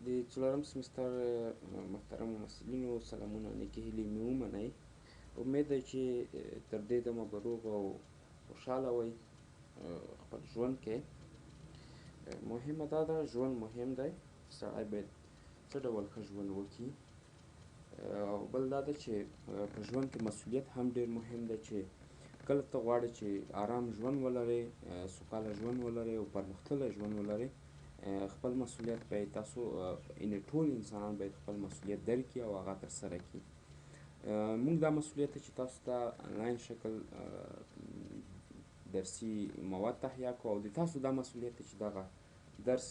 د څلورم سمستر محترمو محصلینو سلامونه نیکې هیلې مې ومنئ. امید دی چې تر دې دمه به روغ او خوشحاله وئ خپل ژوند کې. مهمه دا ده، ژوند مهم دی، سړی باید څه ډول ښه ژوند وکړي. او بل دا ده چې په ژوند کې مسؤلیت هم ډېر مهم دی، چې کله ته غواړې چې آرام ژوند ولرې، سوکاله ژوند ولرې او پرمختللی ژوند ولرې، خپل مسؤلیت باید تاسو یعنې ټول انسانان باید خپل مسؤلیت درک کړي او هغه ترسره کړي. موږ دا مسؤلیت چې تاسو ته آنلاین شکل درسي مواد تهیه کړو، او د تاسو دا مسؤلیت دی چې دغه درس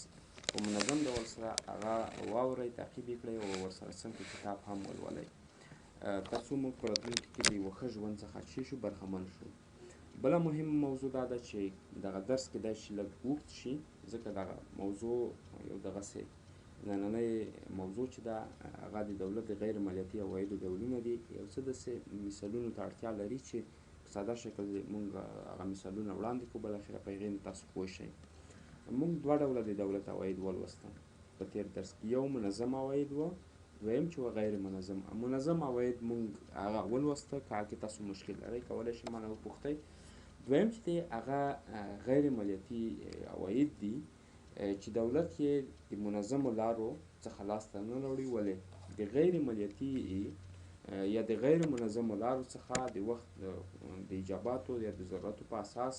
په منظم ډول سره هغه واورئ، تعقیب یې کړئ او ورسره څنګ کتاب هم ولولئ، تر څو موږ په راتلونکي کې د یوه ښه ژوند څخه څه شو، برخمن شو. بله مهمه موضوع دا ده چې دغه درس کیدای شي لږ اوږد شي، ځکه دغه موضوع یو دغسې نننۍ موضوع چې ده هغه د دولت د غیر مالیاتي عوایدو ډولونه دي. یو څه داسې مثالونو ته اړتیا لري چې په ساده شکل موږ هغه مثالونه وړاندې کړو، بالاخره په هغې تاسو پوه شئ. موږ دوه ډوله د دولت عواید ولوستل په تېر درس کې، یو منظم عواید و، دویم چې و غیر منظم. منظم عواید موږ هغه ولوسته، که هغه کې تاسو مشکل لرئ کولی شئ مانه وپوښتئ. دویم چې دی هغه غیر مالیاتي عواید دي چې دولت یې د منظمو لارو څخه لاسته نه راوړي، ولې د غیر مالیاتي یا د غیر منظمو لارو څخه د وخت د ایجاباتو یا د ضرورتو په اساس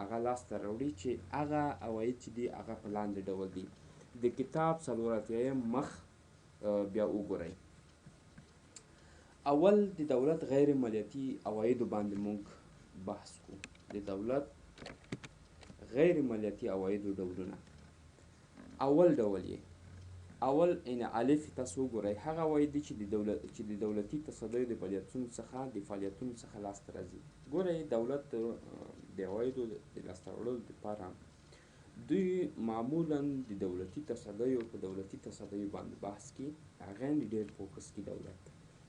هغه لاسته راوړي، چې هغه عواید چې دي هغه په لاندې ډول دي. د کتاب ۴ مخ بیا وګورئ. اول د دولت غیر مالیاتي عوایدو باندې موږ بحث کوو. د دولت غیر مالیاتي عوایدو ډولونه. اول ډول یې یعنې الف تاسو وګورئ، هغه عواید دي چې د دولتي تصدیو د فعالیتونو څخه لاسته راځي. ګورئ، دولت د عوایدو د لاسته راوړلو دپاره دوی معمولا د دولتي تصدیو باندې بحث کوي، هغه یې ډېر فوکس کوي.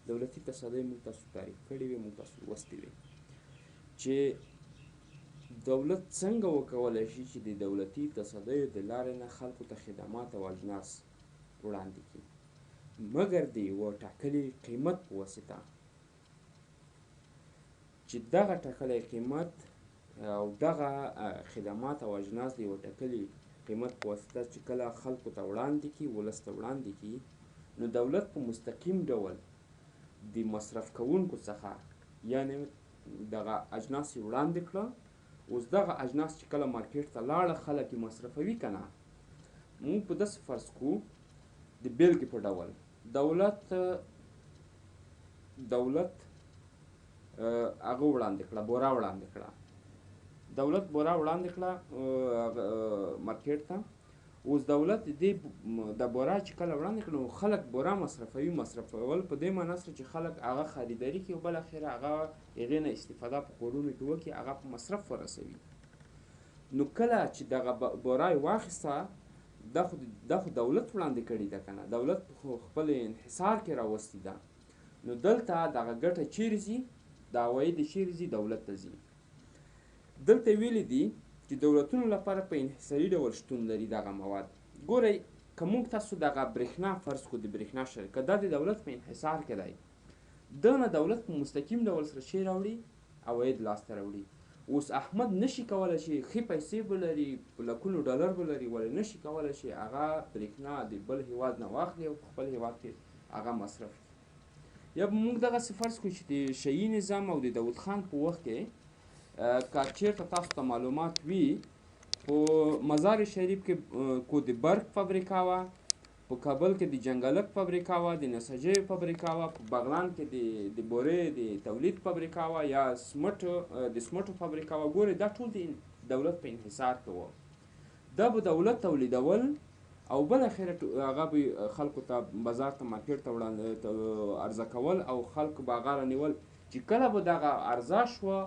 دولتي تصدیو موږ تاسو تعریف کړې وې، موږ تاسو لوستې وې چې دولت څنګه وکولی شي چې د دولتي تصدیو د لارې نه خلکو ته خدمات او اجناس وړاندې کړي، مګر د یوه ټاکلي قیمت په واسطه، چې دغه ټاکلی قیمت او دغه خدمات او اجناس د یوه ټاکلي قیمت په واسطه چې کله خلکو ته وړاندې کړي، ولس ته وړاندې کړي، نو دولت په مستقیم ډول د مصرف کوونکو څخه، یعنې دغه اجناس یې وړاندې کړه، اوس دغه اجناس چې کله مارکیټ ته لاړه، خلک یې مصرفوي که نه. موږ په داسې فرض کړو د بیلګې په ډول دولت هغه وړاندې کړه، بوره وړاندې کړه، دولت بوره وړاندې کړه مارکیټ ته. اوس دولت د بوره چې کله وړاندې کړه، نو خلک بوره مصرفول په دې معنی سره چې خلک هغه خریداري کوي او بالاخره هغه هغې نه استفاده په کورونو کې وکړي، هغه په مصرف ورسوي. نو کله چې دغه بوره یې واخیسته، دا خو دولت وړاندې کړې ده که نه، دولت خپل انحصار کې راوستې ده. نو دلته دغه ګټه چیرې ځي؟ د عواید چیرې ځي؟ دولت ته ځي. دلته ویلي دي چې دولتونو لپاره په انحصاري ډول شتون لري دغه مواد. ګورئ، که موږ تاسو دغه برېښنا فرض کړو، د برېښنا شرکت دا د دولت په انحصار کې دی، ده نه دولت په مستقیم ډول سره شی راوړي، عواید لاسته راوړي. اوس احمد نشي کولی چې ښې پیسې به لري، په لکونو ډالر به لري، ولې نشي کولی چې هغه برېښنا د بل هېواد نه واخلي او په خپل هېواد کې هغه مصرف کړي. یا به موږ دغسې فرض کړو چې د شیعي نظام او د داود خان په وخت کې که چېرته تاسو ته معلومات وي، په مزار شریف کې کو د برق فابریکه وه، په کابل کې د جنګلک فابریکه وه، د نساجیو فابریکه وه، په بغلان کې د بورې د تولید فابریکه وه، یا د سمټو فابریکه وه. ګورئ، دا ټول د دولت په انحصار کې وه. دا به دولت تولیدول او بالاخره هغه به خلکو ته بازار ته مارکیټ ته عرضه کول، او خلکو به هغه رانیول. چې کله به دغه عرضه شوه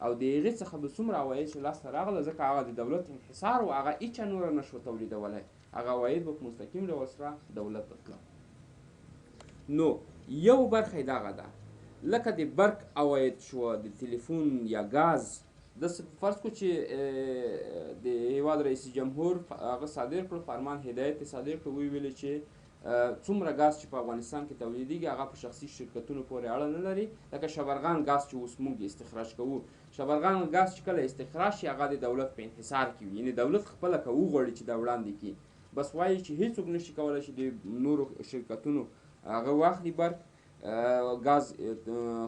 او د هغې څخه به څومره عواید چې لاسته راغله، ځکه هغه د دولت انحصار و، هغه هیچا نوره نه شوه تولیدولی، هغه عواید به په مستقیم ډول سره دولت ته تله. نو یو برخه یې دغه ده، لکه د برق عواید شوه، د تلیفون یا ګاز داسې فرض کړو چې د هیواد رئیس جمهور هغه صادر کړ فرمان هدایت یې صادر کړ ویې ویلې چې څومره ګاز چې په افغانستان کې تولیدېږي هغه په شخصي شرکتونو پورې اړه نه لري. لکه شبرغان ګاز چې اوس موږ استخراج کوو، شبرغان ګاز چې کله استخراج شي هغه د دولت په انحصار کې وي، یعنې دولت خپله که وغواړي چې دا وړاندې کړي بس وایي چې هیڅوک نشي کولی چې د نورو شرکتونو هغه واخلي برق ګاز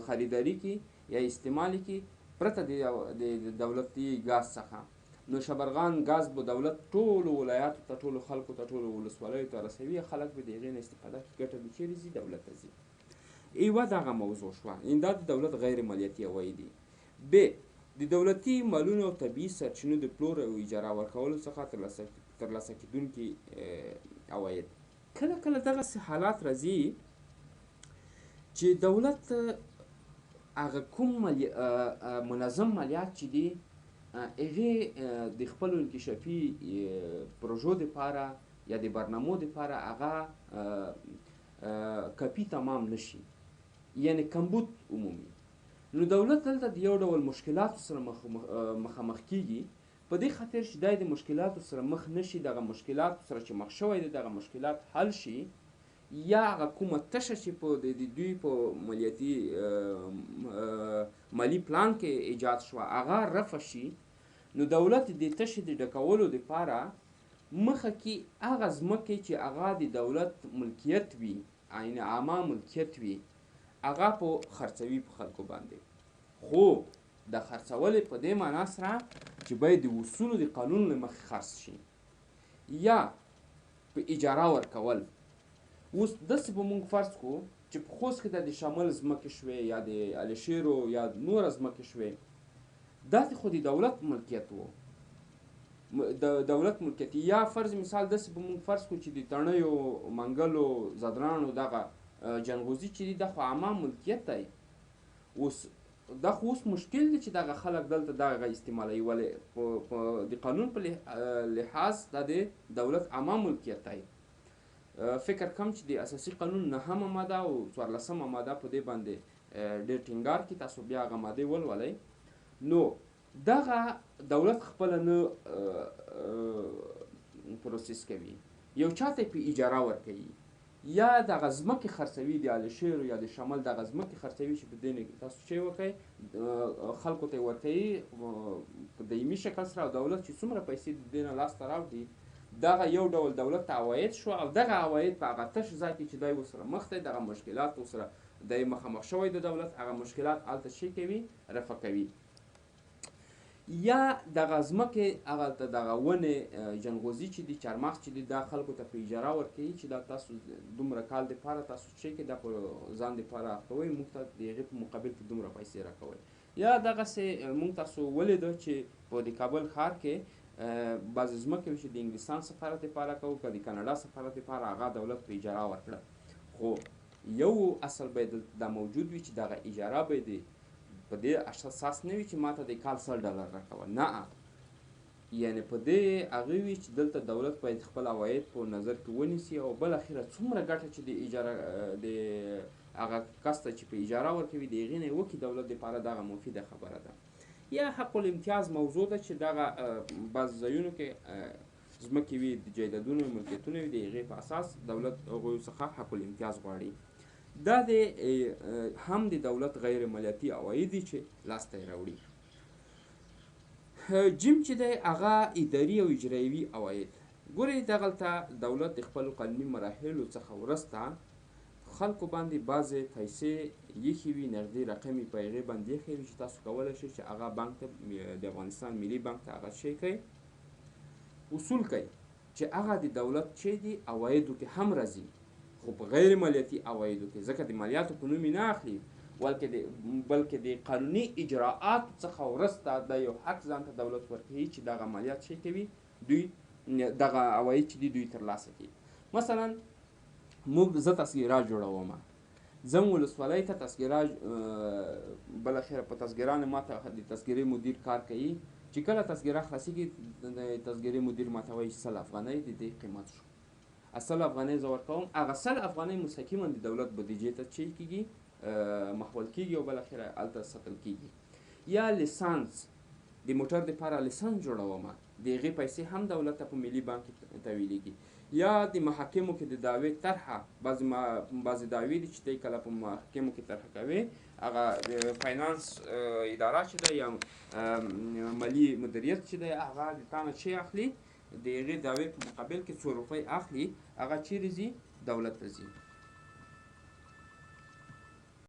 خریداري کړي یا استعمال کړي پرته د دولتي ګاز څخه. نو شبرغان ګاز به دولت ټولو ولایاتو ته، ټولو خلکو ته، ټولو ولسوالیو ته رسوي، خلک به د هغې نه استفاده کړي، ګټه به چیرې ځي؟ دولت ته ځي. یوه دغه موضوع شوه، دا د دولت غیر مالیاتي عواید دي. ب د دولتي مالونو او طبیعي سرچینو د پلور او اجاره ورکولو څخه ترلاسه کېدونکي عواید. کله کله دغسې حالات راځي چې دولت هغه کوم منظم مالیات چې دي هغې د خپلو انکشافي پروژو دپاره یا د برنامو دپاره هغه کپي تمام نشي، یعنې کمبود عمومي. نو دولت دلته د یو ډول مشکلاتو سره مخامخ کیږي، په دې خاطر چې دی د مشکلاتو سره مخ نشي، دغه مشکلاتو سره چې مخ شوی دی دغه مشکلات حل شي، یا هغه کومه تشه چې په د دوی په مالیاتي مالي پلان کې ایجاد شوه هغه رفع شي. نو دولت د تشې د ډکولو دپاره مخه کې هغه ځمکې چې هغه د دولت ملکیت وي، یعنې عامه ملکیت وي، هغه په خرڅوي په خلکو باندې، خو د خرڅولې په دې معنا سره چې باید د اصولو د قانون له مخې خرڅ شي، یا په اجاره ورکول. اوس داسې به موږ فرض کړو چې په خوست کې د شمال ځمکې شوې یا د الشیرو یا نوره ځمکې شوې، دا خو د دولت ملکیت و، د دولت ملکیت. یا فرض مثال داسې به موږ فرض کړو چې د تڼیو، منګلو، زدرانو دغه جنغوزي چې دي دا خو عامه ملکیت دی. اوس دا خو اوس مشکل دی چې دغه خلک دلته دغه استعمالوي، ولې د قانون په لحاظ دا د دولت عامه ملکیت دی. فکر کوم چې د اساسي قانون 9مه ماده او 14مه ماده په دې باندې ډېر ټینګار کړي، تاسو بیا هغه مادې ولولئ. نو دغه دولت خپله نه پروسس کوي، یو چاته په اجاره ورکوي، یا دغه ځمکې خرڅوي، د الشیرو یا د شمال دغه ځمکې خرڅوي چې په دې نه تاسو څه وکړئ خلکو ته یې ورکوي په دایمي شکل سره، او دولت چې څومره پیسې د دې نه لاسته راوړي دغه یو ډول دولت ته عواید شو، او دغه عواید په هغه تش ځای کې چې دی ورسره مخ دی، دغه مشکلات ورسره دی مخامخ شوی د دولت، هغه مشکلات هلته څه کوي؟ رفع کوي. یا دغه ځمکې هغلته دغه ونې جنغوزي چې دي، چارمغز چې دي، دا خلکو ته په اجاره ورکوي چې دا تاسو دومره کال دپاره تاسو څه کوئ، دا په ځان دپاره اخلوئ، موږ ته د هغې په مقابل کې دومره پیسې راکوئ. یا دغسې موږ تاسو ولیده چې په د کابل ښار کې بعضې ځمکې چې د انګلستان سفارت دپاره کوو که د کاناډا سفارت دپاره هغه دولت په اجاره ورکړه، خو یو اصل باید دا موجود وي چې دغه اجاره باید په دې اساس نه وي چې ماته د کال $100 راکوه، نه، یعنې په دې هغه وي چې دلته دولت باید خپل عواید په نظر کې ونیسي، او بالاخره څومره ګټه چې د اجاره د هغه کس ته چې په اجاره ورکوي د هغې نه یې وکړي دولت دپاره، دغه مفیده خبره ده. یا حق الامتیاز موضوع ده چې دغه بعض ځایونو کې ځمکې وي، د جایدادونو ملکیتونه وي، د هغې په اساس دولت هغوی څخه حق الامتیاز غواړي. دا د هم د دولت غیر مالیاتي عواید دي چې لاسته یې راوړي. جیم چې دی هغه اداري او اجرایوي عواید. ګورئ دغلته دولت د خپلو قانوني مراحلو څخه وروسته خلکو باندې بعضې پیسې ایښې وي، نغدي رقم یې په هغې باندې ایښی وي چې تاسو کولی شئ چې هغه بانک ته د افغانستان ملي بانک ته هغه شی کوئ، اصول کوئ چې هغه د دولت چې دي عوایدو کې هم راځي، خو په غیر مالیاتي عوایدو کې، ځکه د مالیاتو په نوم یې نه اخلي، بلکې د قانوني اجراعاتو څخه وروسته دا یو حق ځان ته دولت ورکوي چې دغه مالیات شی کوي، دوی دغه عواید چې دي دوی ترلاسه کوي. مثلا زه تذکیره جوړوم، زه ولسوالۍ ته تذکیره بالاخره په تذکیرانو ماته د تذکیرې مدیر کار کوي، چې کله تذکیره خلاصېږي د تذکیرې مدیر ماته وایي 100 افغانۍ د دې قیمت شو، 100 افغانۍ زه ورکوم، هغه 100 افغانۍ مستقیما د دولت بودیجې ته چی کېږي محول کېږي او بالاخره هلته ساتل کېږي. یا لیسانس د موټر دپاره لیسنس جوړومه د هغې پیسې هم دولت ته په ملي بانک کې تحویلیږي. یا د محاکمو کې د دعوې طرحه بعضې دعوې دي چې ته یې کله په محاکمو کې طرحه کوې هغه د فاینانس اداره چې ده یا مالي مدیریت چې دی هغه د تا نه چې اخلي د هغې دعوې په مقابل کې 2 روپۍ اخلي هغه چیرې ځي دولت ته ځي.